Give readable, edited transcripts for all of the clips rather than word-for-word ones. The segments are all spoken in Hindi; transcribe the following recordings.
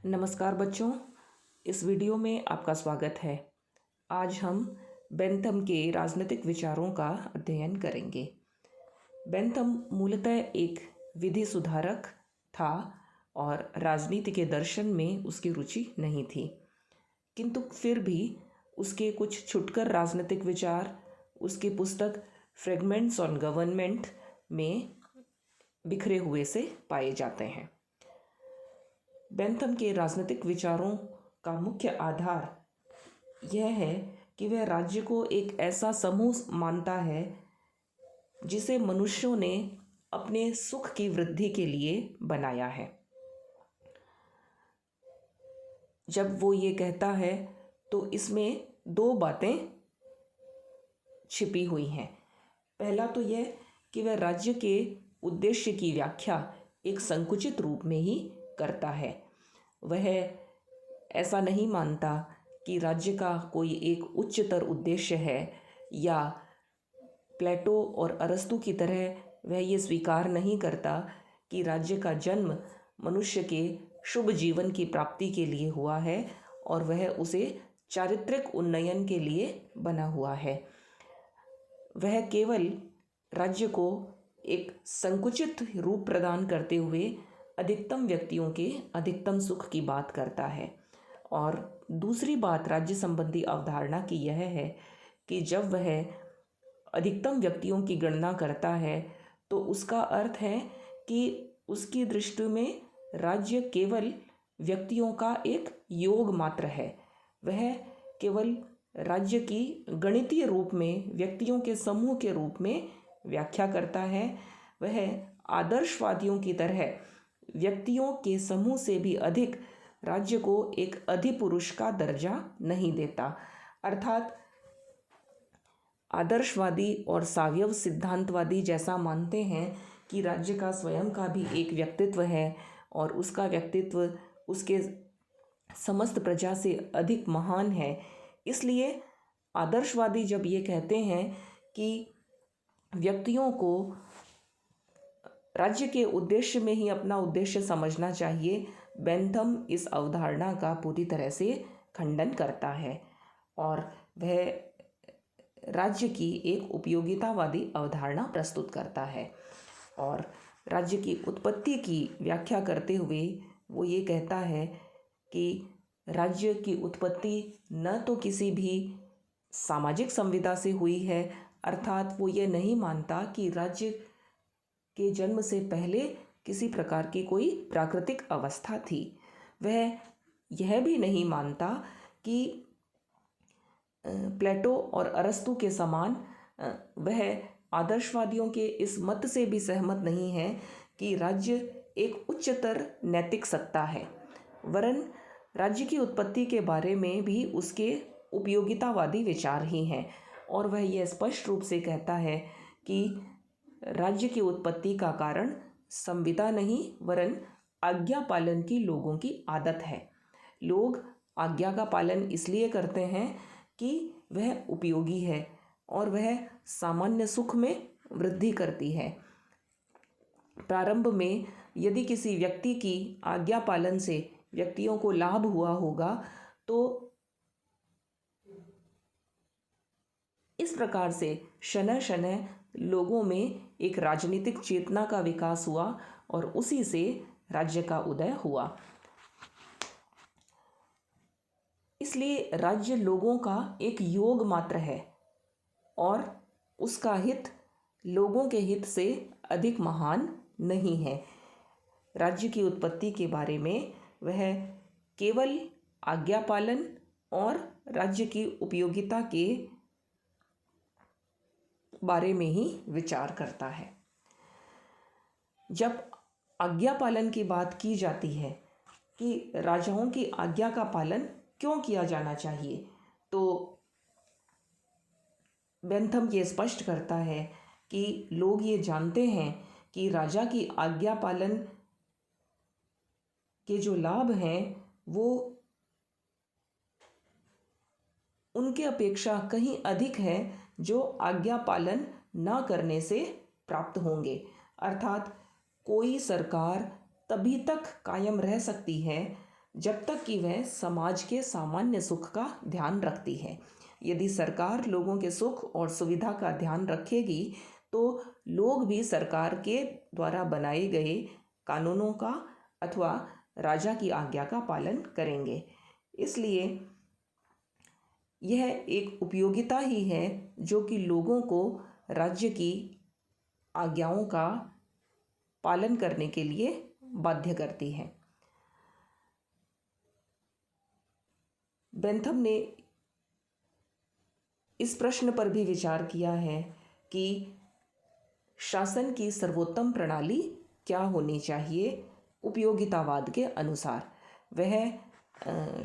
नमस्कार बच्चों, इस वीडियो में आपका स्वागत है। आज हम बेंथम के राजनीतिक विचारों का अध्ययन करेंगे। बेंथम मूलतः एक विधि सुधारक था और राजनीति के दर्शन में उसकी रुचि नहीं थी, किंतु फिर भी उसके कुछ छुटकर राजनीतिक विचार उसकी पुस्तक फ्रेगमेंट्स ऑन गवर्नमेंट में बिखरे हुए से पाए जाते हैं। बेंथम के राजनीतिक विचारों का मुख्य आधार यह है कि वह राज्य को एक ऐसा समूह मानता है जिसे मनुष्यों ने अपने सुख की वृद्धि के लिए बनाया है। जब वो ये कहता है तो इसमें दो बातें छिपी हुई हैं। पहला तो यह कि वह राज्य के उद्देश्य की व्याख्या एक संकुचित रूप में ही करता है। वह ऐसा नहीं मानता कि राज्य का कोई एक उच्चतर उद्देश्य है, या प्लेटो और अरस्तु की तरह वह ये स्वीकार नहीं करता कि राज्य का जन्म मनुष्य के शुभ जीवन की प्राप्ति के लिए हुआ है और वह उसे चारित्रिक उन्नयन के लिए बना हुआ है। वह केवल राज्य को एक संकुचित रूप प्रदान करते हुए अधिकतम व्यक्तियों के अधिकतम सुख की बात करता है। और दूसरी बात राज्य संबंधी अवधारणा की यह है कि जब वह अधिकतम व्यक्तियों की गणना करता है तो उसका अर्थ है कि उसकी दृष्टि में राज्य केवल व्यक्तियों का एक योग मात्र है। वह केवल राज्य की गणितीय रूप में व्यक्तियों के समूह के रूप में व्याख्या करता है। वह आदर्शवादियों की तरह व्यक्तियों के समूह से भी अधिक राज्य को एक अधिपुरुष का दर्जा नहीं देता। अर्थात आदर्शवादी और सावयव सिद्धांतवादी जैसा मानते हैं कि राज्य का स्वयं का भी एक व्यक्तित्व है और उसका व्यक्तित्व उसके समस्त प्रजा से अधिक महान है। इसलिए आदर्शवादी जब ये कहते हैं कि व्यक्तियों को राज्य के उद्देश्य में ही अपना उद्देश्य समझना चाहिए, बेंथम इस अवधारणा का पूरी तरह से खंडन करता है और वह राज्य की एक उपयोगितावादी अवधारणा प्रस्तुत करता है। और राज्य की उत्पत्ति की व्याख्या करते हुए वो ये कहता है कि राज्य की उत्पत्ति न तो किसी भी सामाजिक संविदा से हुई है, अर्थात वो ये नहीं मानता कि राज्य के जन्म से पहले किसी प्रकार की कोई प्राकृतिक अवस्था थी। वह यह भी नहीं मानता कि प्लेटो और अरस्तु के समान वह आदर्शवादियों के इस मत से भी सहमत नहीं है कि राज्य एक उच्चतर नैतिक सत्ता है, वरन राज्य की उत्पत्ति के बारे में भी उसके उपयोगितावादी विचार ही हैं। और वह यह स्पष्ट रूप से कहता है कि राज्य की उत्पत्ति का कारण संविदा नहीं वरन आज्ञा पालन की लोगों की आदत है। लोग आज्ञा का पालन इसलिए करते हैं कि वह उपयोगी है और वह सामान्य सुख में वृद्धि करती है। प्रारंभ में यदि किसी व्यक्ति की आज्ञा पालन से व्यक्तियों को लाभ हुआ होगा तो इस प्रकार से शनः शनः लोगों में एक राजनीतिक चेतना का विकास हुआ और उसी से राज्य का उदय हुआ। इसलिए राज्य लोगों का एक योग मात्र है और उसका हित लोगों के हित से अधिक महान नहीं है। राज्य की उत्पत्ति के बारे में वह केवल आज्ञा पालन और राज्य की उपयोगिता के बारे में ही विचार करता है। जब आज्ञा पालन की बात की जाती है कि राजाओं की आज्ञा का पालन क्यों किया जाना चाहिए, तो बेंथम ये स्पष्ट करता है कि लोग ये जानते हैं कि राजा की आज्ञा पालन के जो लाभ हैं वो उनके अपेक्षा कहीं अधिक है जो आज्ञा पालन न करने से प्राप्त होंगे। अर्थात कोई सरकार तभी तक कायम रह सकती है जब तक कि वह समाज के सामान्य सुख का ध्यान रखती है। यदि सरकार लोगों के सुख और सुविधा का ध्यान रखेगी तो लोग भी सरकार के द्वारा बनाए गए कानूनों का अथवा राजा की आज्ञा का पालन करेंगे। इसलिए यह एक उपयोगिता ही है जो कि लोगों को राज्य की आज्ञाओं का पालन करने के लिए बाध्य करती है। बेंथम ने इस प्रश्न पर भी विचार किया है कि शासन की सर्वोत्तम प्रणाली क्या होनी चाहिए उपयोगितावाद के अनुसार। वह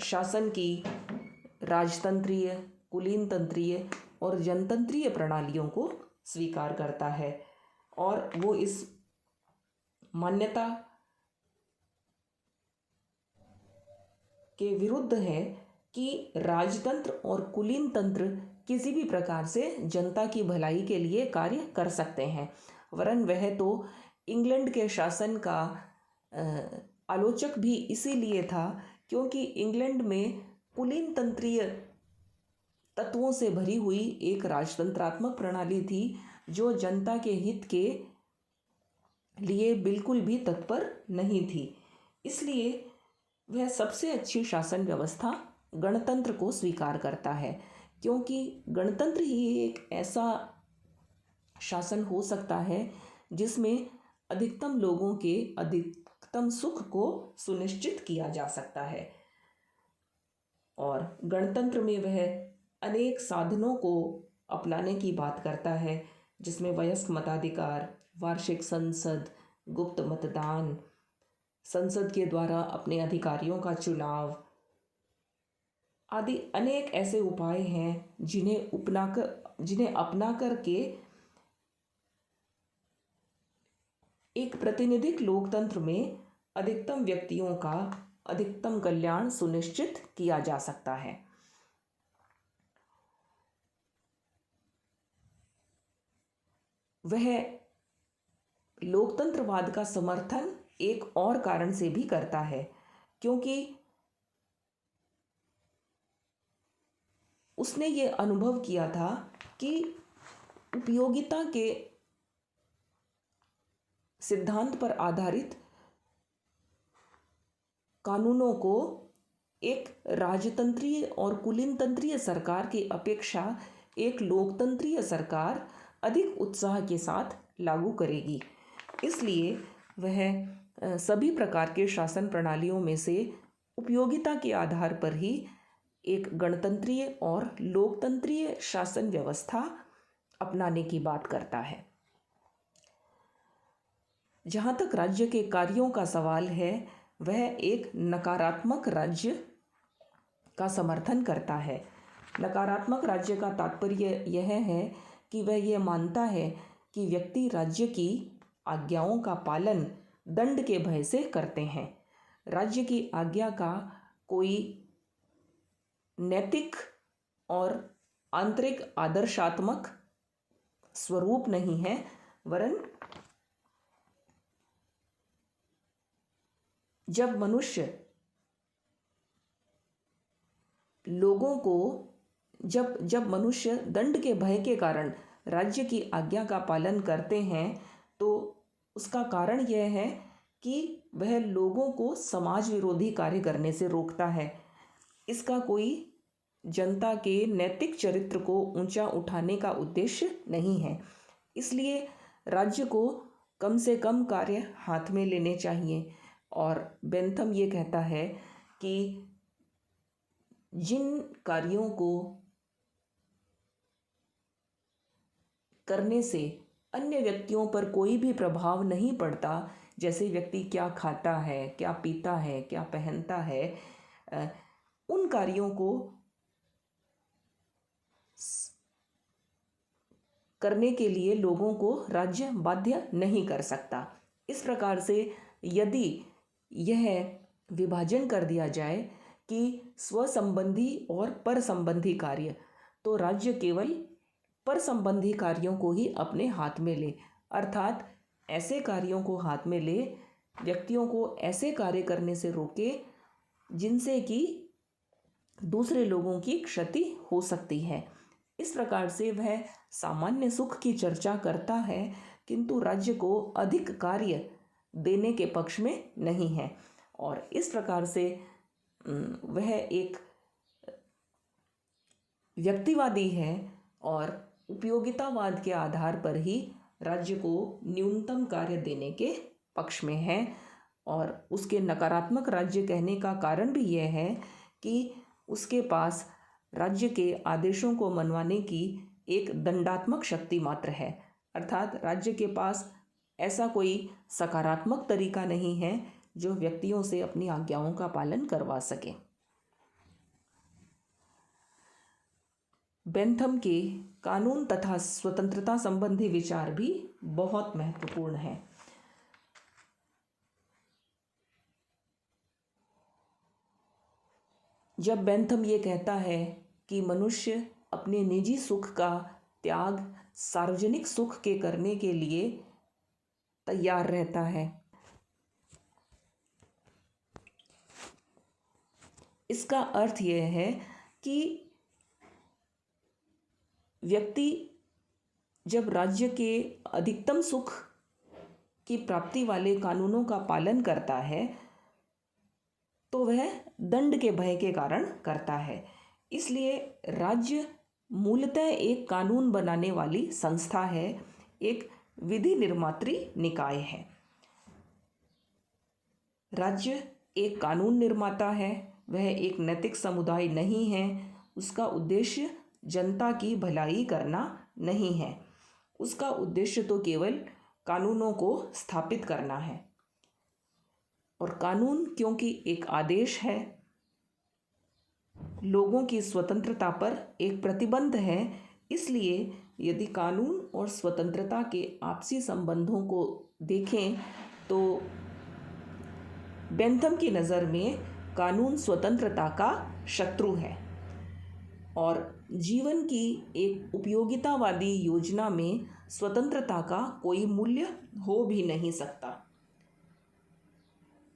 शासन की राजतंत्रीय, कुलीनतंत्रीय और जनतंत्रीय प्रणालियों को स्वीकार करता है और वो इस मान्यता के विरुद्ध है कि राजतंत्र और कुलीन तंत्र किसी भी प्रकार से जनता की भलाई के लिए कार्य कर सकते हैं, वरन वह तो इंग्लैंड के शासन का आलोचक भी इसीलिए था क्योंकि इंग्लैंड में कुलीन तंत्रीय तत्वों से भरी हुई एक राजतंत्रात्मक प्रणाली थी जो जनता के हित के लिए बिल्कुल भी तत्पर नहीं थी। इसलिए वह सबसे अच्छी शासन व्यवस्था गणतंत्र को स्वीकार करता है, क्योंकि गणतंत्र ही एक ऐसा शासन हो सकता है जिसमें अधिकतम लोगों के अधिकतम सुख को सुनिश्चित किया जा सकता है। और गणतंत्र में वह अनेक साधनों को अपनाने की बात करता है, जिसमें वयस्क मताधिकार, वार्षिक संसद, गुप्त मतदान, संसद के द्वारा अपने अधिकारियों का चुनाव आदि अनेक ऐसे उपाय हैं जिन्हें अपना करके एक प्रातिनिधिक लोकतंत्र में अधिकतम व्यक्तियों का अधिकतम कल्याण सुनिश्चित किया जा सकता है। वह लोकतंत्रवाद का समर्थन एक और कारण से भी करता है, क्योंकि उसने ये अनुभव किया था कि उपयोगिता के सिद्धांत पर आधारित कानूनों को एक राजतंत्रीय और कुलीनतंत्रीय सरकार की अपेक्षा एक लोकतंत्रीय सरकार अधिक उत्साह के साथ लागू करेगी। इसलिए वह सभी प्रकार के शासन प्रणालियों में से उपयोगिता के आधार पर ही एक गणतंत्रीय और लोकतंत्रीय शासन व्यवस्था अपनाने की बात करता है। जहाँ तक राज्य के कार्यों का सवाल है, वह एक नकारात्मक राज्य का समर्थन करता है। नकारात्मक राज्य का तात्पर्य यह है कि वह यह मानता है कि व्यक्ति राज्य की आज्ञाओं का पालन दंड के भय से करते हैं। राज्य की आज्ञा का कोई नैतिक और आंतरिक आदर्शात्मक स्वरूप नहीं है, वरन जब मनुष्य दंड के भय के कारण राज्य की आज्ञा का पालन करते हैं तो उसका कारण यह है कि वह लोगों को समाज विरोधी कार्य करने से रोकता है। इसका कोई जनता के नैतिक चरित्र को ऊंचा उठाने का उद्देश्य नहीं है। इसलिए राज्य को कम से कम कार्य हाथ में लेने चाहिए। और बेंथम ये कहता है कि जिन कार्यों को करने से अन्य व्यक्तियों पर कोई भी प्रभाव नहीं पड़ता, जैसे व्यक्ति क्या खाता है, क्या पीता है, क्या पहनता है, उन कार्यों को करने के लिए लोगों को राज्य बाध्य नहीं कर सकता। इस प्रकार से यदि यह विभाजन कर दिया जाए कि स्व संबंधी और पर संबंधी कार्य, तो राज्य केवल पर संबंधी कार्यों को ही अपने हाथ में ले, अर्थात ऐसे कार्यों को हाथ में ले, व्यक्तियों को ऐसे कार्य करने से रोके जिनसे कि दूसरे लोगों की क्षति हो सकती है। इस प्रकार से वह सामान्य सुख की चर्चा करता है, किंतु राज्य को अधिक कार्य देने के पक्ष में नहीं है। और इस प्रकार से वह एक व्यक्तिवादी है और उपयोगितावाद के आधार पर ही राज्य को न्यूनतम कार्य देने के पक्ष में है। और उसके नकारात्मक राज्य कहने का कारण भी यह है कि उसके पास राज्य के आदेशों को मनवाने की एक दंडात्मक शक्ति मात्र है, अर्थात राज्य के पास ऐसा कोई सकारात्मक तरीका नहीं है जो व्यक्तियों से अपनी आज्ञाओं का पालन करवा सके। बेंथम के कानून तथा स्वतंत्रता संबंधी विचार भी बहुत महत्वपूर्ण हैं। जब बेंथम ये कहता है कि मनुष्य अपने निजी सुख का त्याग सार्वजनिक सुख के करने के लिए तैयार रहता है, इसका अर्थ यह है कि व्यक्ति जब राज्य के अधिकतम सुख की प्राप्ति वाले कानूनों का पालन करता है तो वह दंड के भय के कारण करता है। इसलिए राज्य मूलतः एक कानून बनाने वाली संस्था है, एक विधि निर्मात्री निकाय है। राज्य एक कानून निर्माता है, वह एक नैतिक समुदाय नहीं है। उसका उद्देश्य जनता की भलाई करना नहीं है, उसका उद्देश्य तो केवल कानूनों को स्थापित करना है। और कानून क्योंकि एक आदेश है, लोगों की स्वतंत्रता पर एक प्रतिबंध है, इसलिए यदि कानून और स्वतंत्रता के आपसी संबंधों को देखें तो बेंथम की नज़र में कानून स्वतंत्रता का शत्रु है और जीवन की एक उपयोगितावादी योजना में स्वतंत्रता का कोई मूल्य हो भी नहीं सकता,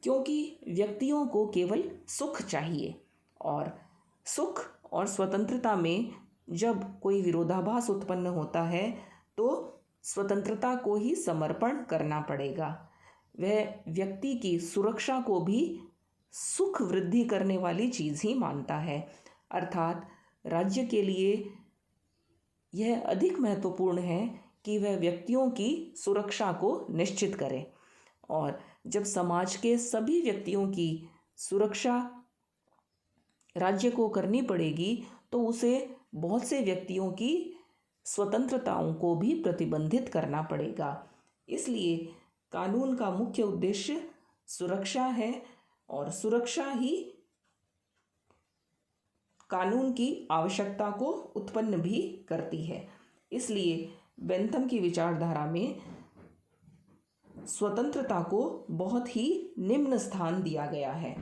क्योंकि व्यक्तियों को केवल सुख चाहिए और सुख और स्वतंत्रता में जब कोई विरोधाभास उत्पन्न होता है तो स्वतंत्रता को ही समर्पण करना पड़ेगा। वह व्यक्ति की सुरक्षा को भी सुख वृद्धि करने वाली चीज़ ही मानता है, अर्थात राज्य के लिए यह अधिक महत्वपूर्ण है कि वह व्यक्तियों की सुरक्षा को निश्चित करे। और जब समाज के सभी व्यक्तियों की सुरक्षा राज्य को करनी पड़ेगी तो उसे बहुत से व्यक्तियों की स्वतंत्रताओं को भी प्रतिबंधित करना पड़ेगा। इसलिए कानून का मुख्य उद्देश्य सुरक्षा है और सुरक्षा ही कानून की आवश्यकता को उत्पन्न भी करती है। इसलिए बेंथम की विचारधारा में स्वतंत्रता को बहुत ही निम्न स्थान दिया गया है।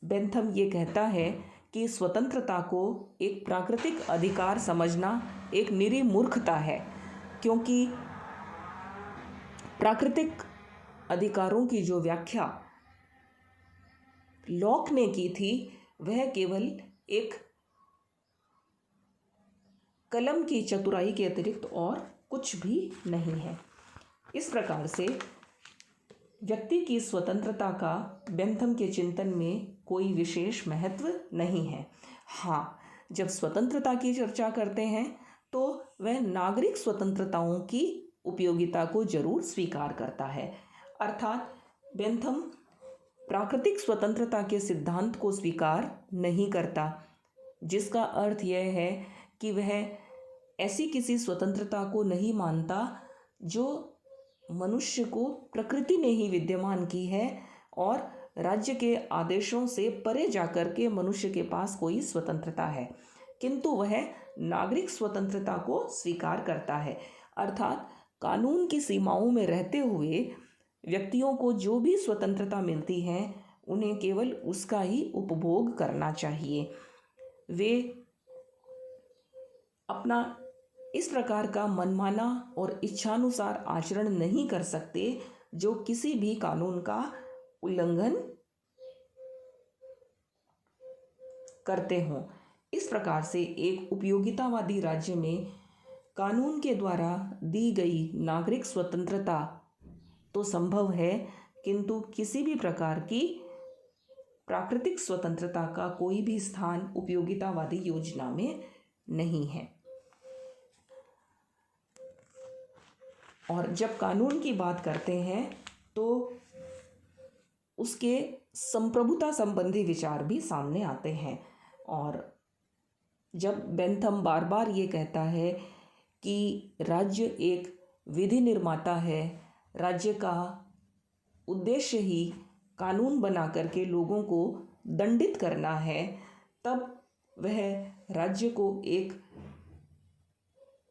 बेंथम ये कहता है कि स्वतंत्रता को एक प्राकृतिक अधिकार समझना एक निरी मूर्खता है, क्योंकि प्राकृतिक अधिकारों की जो व्याख्या लॉक ने की थी वह केवल एक कलम की चतुराई के अतिरिक्त और कुछ भी नहीं है। इस प्रकार से व्यक्ति की स्वतंत्रता का बेंथम के चिंतन में कोई विशेष महत्व नहीं है। हाँ, जब स्वतंत्रता की चर्चा करते हैं तो वह नागरिक स्वतंत्रताओं की उपयोगिता को जरूर स्वीकार करता है, अर्थात बेंथम प्राकृतिक स्वतंत्रता के सिद्धांत को स्वीकार नहीं करता, जिसका अर्थ यह है कि वह ऐसी किसी स्वतंत्रता को नहीं मानता जो मनुष्य को प्रकृति ने ही विद्यमान की है और राज्य के आदेशों से परे जाकर के मनुष्य के पास कोई स्वतंत्रता है, किंतु वह नागरिक स्वतंत्रता को स्वीकार करता है, अर्थात कानून की सीमाओं में रहते हुए व्यक्तियों को जो भी स्वतंत्रता मिलती है उन्हें केवल उसका ही उपभोग करना चाहिए। वे अपना इस प्रकार का मनमाना और इच्छानुसार आचरण नहीं कर सकते जो किसी भी कानून का उल्लंघन करते हों। इस प्रकार से एक उपयोगितावादी राज्य में कानून के द्वारा दी गई नागरिक स्वतंत्रता तो संभव है, किंतु किसी भी प्रकार की प्राकृतिक स्वतंत्रता का कोई भी स्थान उपयोगितावादी योजना में नहीं है। और जब कानून की बात करते हैं तो उसके संप्रभुता संबंधी विचार भी सामने आते हैं। और जब बेंथम बार बार ये कहता है कि राज्य एक विधि निर्माता है, राज्य का उद्देश्य ही कानून बना करके लोगों को दंडित करना है, तब वह राज्य को एक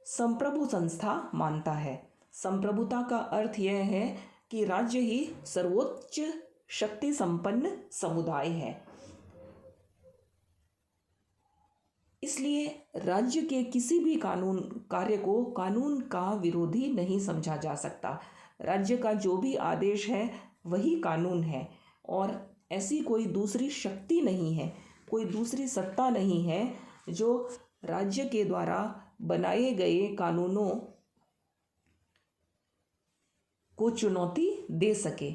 संप्रभु संस्था मानता है। संप्रभुता का अर्थ यह है कि राज्य ही सर्वोच्च शक्ति संपन्न समुदाय है। इसलिए राज्य के किसी भी कानून कार्य को कानून का विरोधी नहीं समझा जा सकता। राज्य का जो भी आदेश है वही कानून है, और ऐसी कोई दूसरी शक्ति नहीं है, कोई दूसरी सत्ता नहीं है जो राज्य के द्वारा बनाए गए कानूनों को चुनौती दे सके।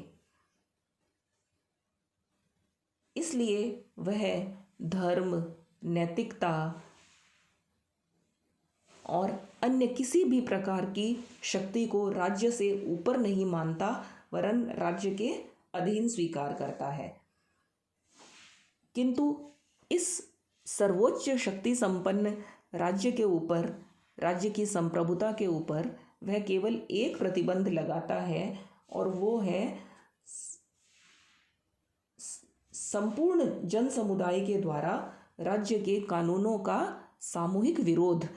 इसलिए वह धर्म, नैतिकता और अन्य किसी भी प्रकार की शक्ति को राज्य से ऊपर नहीं मानता, वरन राज्य के अधीन स्वीकार करता है। किंतु इस सर्वोच्च शक्ति संपन्न राज्य के ऊपर, राज्य की संप्रभुता के ऊपर वह केवल एक प्रतिबंध लगाता है, और वो है संपूर्ण जन समुदाय के द्वारा राज्य के कानूनों का सामूहिक विरोध।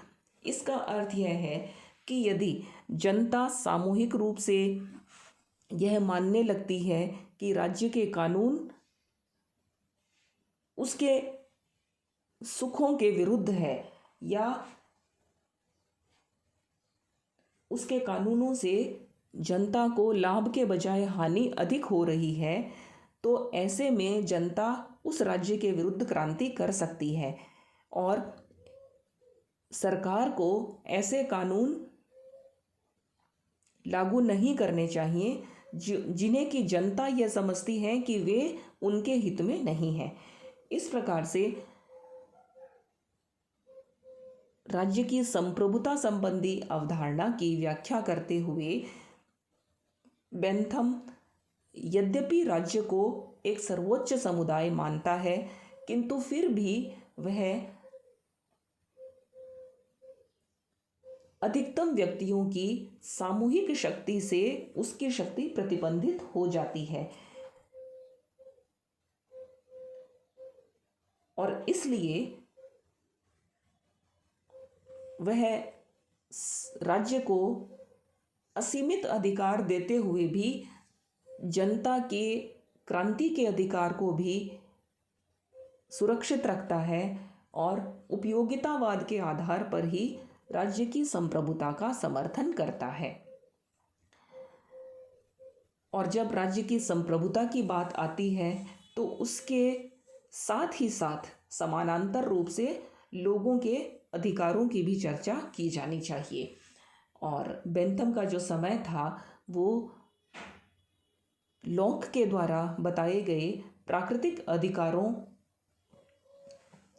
इसका अर्थ यह है कि यदि जनता सामूहिक रूप से यह मानने लगती है कि राज्य के कानून उसके सुखों के विरुद्ध है, या उसके कानूनों से जनता को लाभ के बजाय हानि अधिक हो रही है, तो ऐसे में जनता उस राज्य के विरुद्ध क्रांति कर सकती है, और सरकार को ऐसे कानून लागू नहीं करने चाहिए जिन्हें कि जनता यह समझती है कि वे उनके हित में नहीं हैं। इस प्रकार से राज्य की संप्रभुता संबंधी अवधारणा की व्याख्या करते हुए बेंथम यद्यपि राज्य को एक सर्वोच्च समुदाय मानता है, किंतु फिर भी वह अधिकतम व्यक्तियों की सामूहिक शक्ति से उसकी शक्ति प्रतिबंधित हो जाती है, और इसलिए वह राज्य को असीमित अधिकार देते हुए भी जनता के क्रांति के अधिकार को भी सुरक्षित रखता है, और उपयोगितावाद के आधार पर ही राज्य की संप्रभुता का समर्थन करता है। और जब राज्य की संप्रभुता की बात आती है तो उसके साथ ही साथ समानांतर रूप से लोगों के अधिकारों की भी चर्चा की जानी चाहिए। और बेंथम का जो समय था वो लॉक के द्वारा बताए गए प्राकृतिक अधिकारों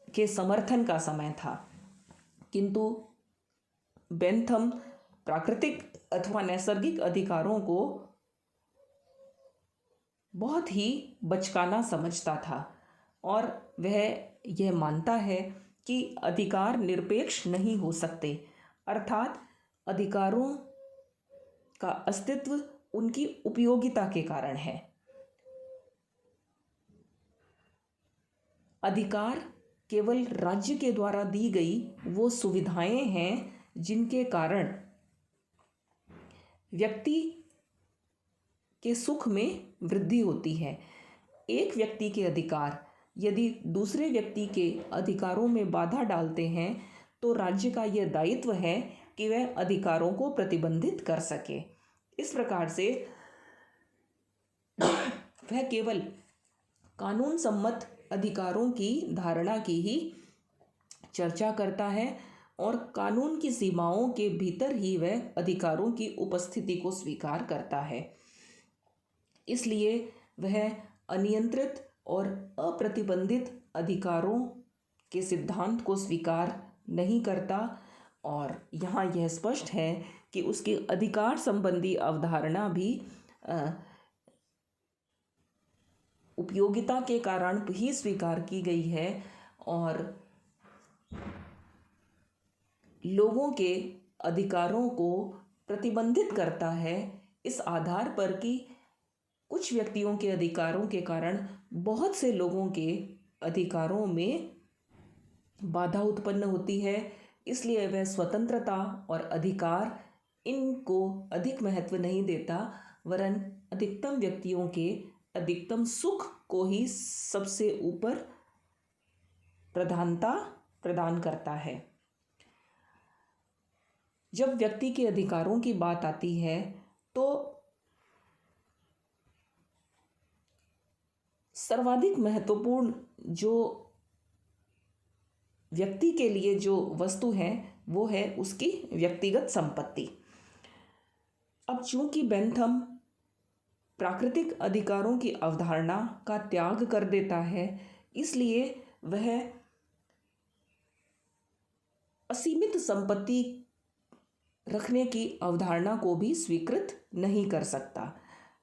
के समर्थन का समय था, किंतु बेंथम प्राकृतिक अथवा नैसर्गिक अधिकारों को बहुत ही बचकाना समझता था, और वह यह मानता है कि अधिकार निरपेक्ष नहीं हो सकते, अर्थात अधिकारों का अस्तित्व उनकी उपयोगिता के कारण है। अधिकार केवल राज्य के द्वारा दी गई वो सुविधाएं हैं जिनके कारण व्यक्ति के सुख में वृद्धि होती है। एक व्यक्ति के अधिकार यदि दूसरे व्यक्ति के अधिकारों में बाधा डालते हैं तो राज्य का यह दायित्व है कि वह अधिकारों को प्रतिबंधित कर सके। इस प्रकार से वह केवल कानून सम्मत अधिकारों की धारणा की ही चर्चा करता है और कानून की सीमाओं के भीतर ही वह अधिकारों की उपस्थिति को स्वीकार करता है। इसलिए वह अनियंत्रित और अप्रतिबंधित अधिकारों के सिद्धांत को स्वीकार नहीं करता और यहाँ यह स्पष्ट है कि उसकी अधिकार संबंधी अवधारणा भी उपयोगिता के कारण ही स्वीकार की गई है और लोगों के अधिकारों को प्रतिबंधित करता है इस आधार पर कि कुछ व्यक्तियों के अधिकारों के कारण बहुत से लोगों के अधिकारों में बाधा उत्पन्न होती है। इसलिए वह स्वतंत्रता और अधिकार इनको अधिक महत्व नहीं देता, वरन अधिकतम व्यक्तियों के अधिकतम सुख को ही सबसे ऊपर प्रधानता प्रदान करता है। जब व्यक्ति के अधिकारों की बात आती है तो सर्वाधिक महत्वपूर्ण जो व्यक्ति के लिए जो वस्तु है वो है उसकी व्यक्तिगत संपत्ति। अब चूंकि बेंथम प्राकृतिक अधिकारों की अवधारणा का त्याग कर देता है, इसलिए वह असीमित संपत्ति रखने की अवधारणा को भी स्वीकृत नहीं कर सकता,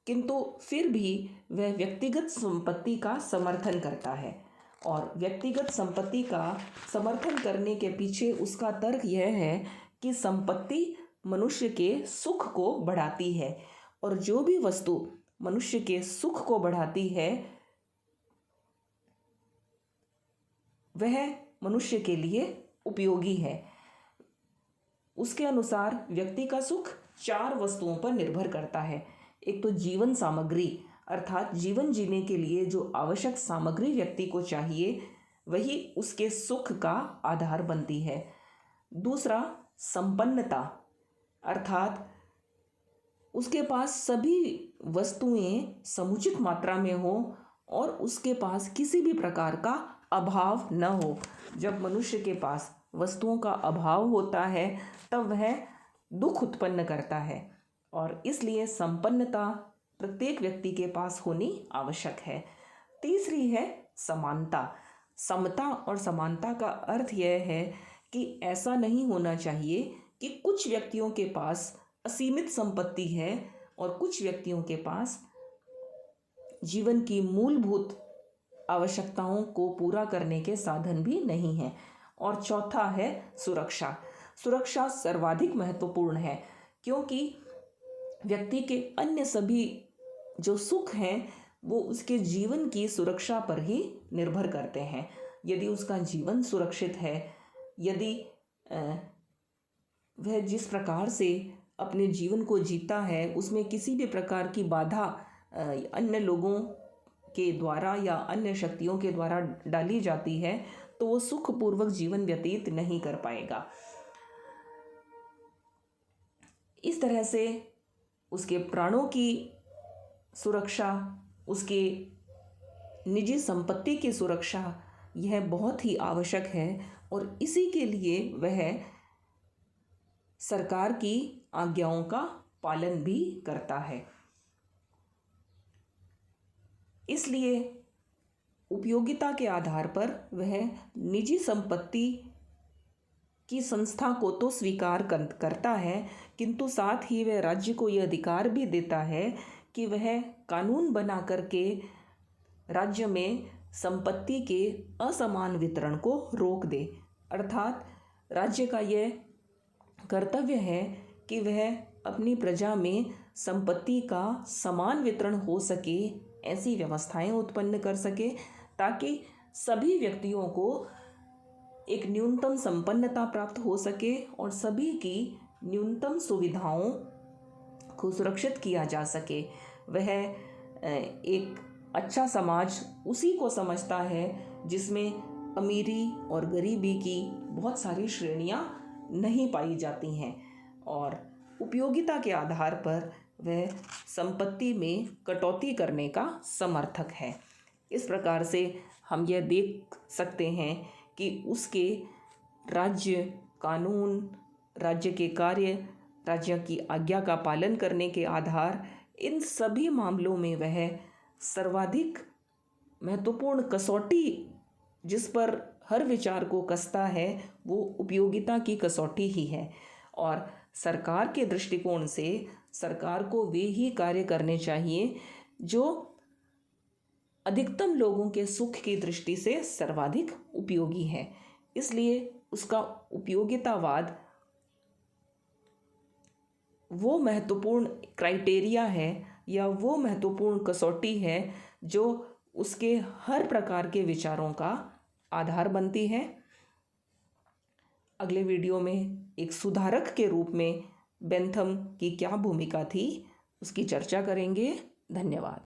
किंतु फिर भी वह व्यक्तिगत संपत्ति का समर्थन करता है। और व्यक्तिगत संपत्ति का समर्थन करने के पीछे उसका तर्क यह है कि संपत्ति मनुष्य के सुख को बढ़ाती है और जो भी वस्तु मनुष्य के सुख को बढ़ाती है वह मनुष्य के लिए उपयोगी है। उसके अनुसार व्यक्ति का सुख 4 वस्तुओं पर निर्भर करता है। एक तो जीवन सामग्री, अर्थात जीवन जीने के लिए जो आवश्यक सामग्री व्यक्ति को चाहिए वही उसके सुख का आधार बनती है। दूसरा संपन्नता, अर्थात उसके पास सभी वस्तुएं समुचित मात्रा में हो और उसके पास किसी भी प्रकार का अभाव न हो। जब मनुष्य के पास वस्तुओं का अभाव होता है तब वह दुख उत्पन्न करता है और इसलिए संपन्नता प्रत्येक व्यक्ति के पास होनी आवश्यक है। तीसरी है समानता। समता और समानता का अर्थ यह है कि ऐसा नहीं होना चाहिए कि कुछ व्यक्तियों के पास असीमित संपत्ति है और कुछ व्यक्तियों के पास जीवन की मूलभूत आवश्यकताओं को पूरा करने के साधन भी नहीं हैं। और चौथा है सुरक्षा। सुरक्षा सर्वाधिक महत्वपूर्ण है क्योंकि व्यक्ति के अन्य सभी जो सुख हैं वो उसके जीवन की सुरक्षा पर ही निर्भर करते हैं। यदि उसका जीवन सुरक्षित है, यदि वह जिस प्रकार से अपने जीवन को जीता है उसमें किसी भी प्रकार की बाधा अन्य लोगों के द्वारा या अन्य शक्तियों के द्वारा डाली जाती है तो वो सुखपूर्वक जीवन व्यतीत नहीं कर पाएगा। इस तरह से उसके प्राणों की सुरक्षा, उसके निजी संपत्ति की सुरक्षा यह बहुत ही आवश्यक है और इसी के लिए वह सरकार की आज्ञाओं का पालन भी करता है। इसलिए उपयोगिता के आधार पर वह निजी संपत्ति की संस्था को तो स्वीकार करता है, किंतु साथ ही वह राज्य को यह अधिकार भी देता है कि वह कानून बना करके राज्य में संपत्ति के असमान वितरण को रोक दे। अर्थात राज्य का यह कर्तव्य है कि वह अपनी प्रजा में संपत्ति का समान वितरण हो सके, ऐसी व्यवस्थाएं उत्पन्न कर सके ताकि सभी व्यक्तियों को एक न्यूनतम संपन्नता प्राप्त हो सके और सभी की न्यूनतम सुविधाओं को सुरक्षित किया जा सके। वह एक अच्छा समाज उसी को समझता है जिसमें अमीरी और गरीबी की बहुत सारी श्रेणियां नहीं पाई जाती हैं और उपयोगिता के आधार पर वह संपत्ति में कटौती करने का समर्थक है। इस प्रकार से हम यह देख सकते हैं कि उसके राज्य कानून, राज्य के कार्य, राज्य की आज्ञा का पालन करने के आधार, इन सभी मामलों में वह सर्वाधिक महत्वपूर्ण कसौटी जिस पर हर विचार को कसता है वो उपयोगिता की कसौटी ही है। और सरकार के दृष्टिकोण से सरकार को वे ही कार्य करने चाहिए जो अधिकतम लोगों के सुख की दृष्टि से सर्वाधिक उपयोगी है। इसलिए उसका उपयोगितावाद वो महत्वपूर्ण क्राइटेरिया है या वो महत्वपूर्ण कसौटी है जो उसके हर प्रकार के विचारों का आधार बनती है। अगले वीडियो में एक सुधारक के रूप में बेंथम की क्या भूमिका थी उसकी चर्चा करेंगे। धन्यवाद।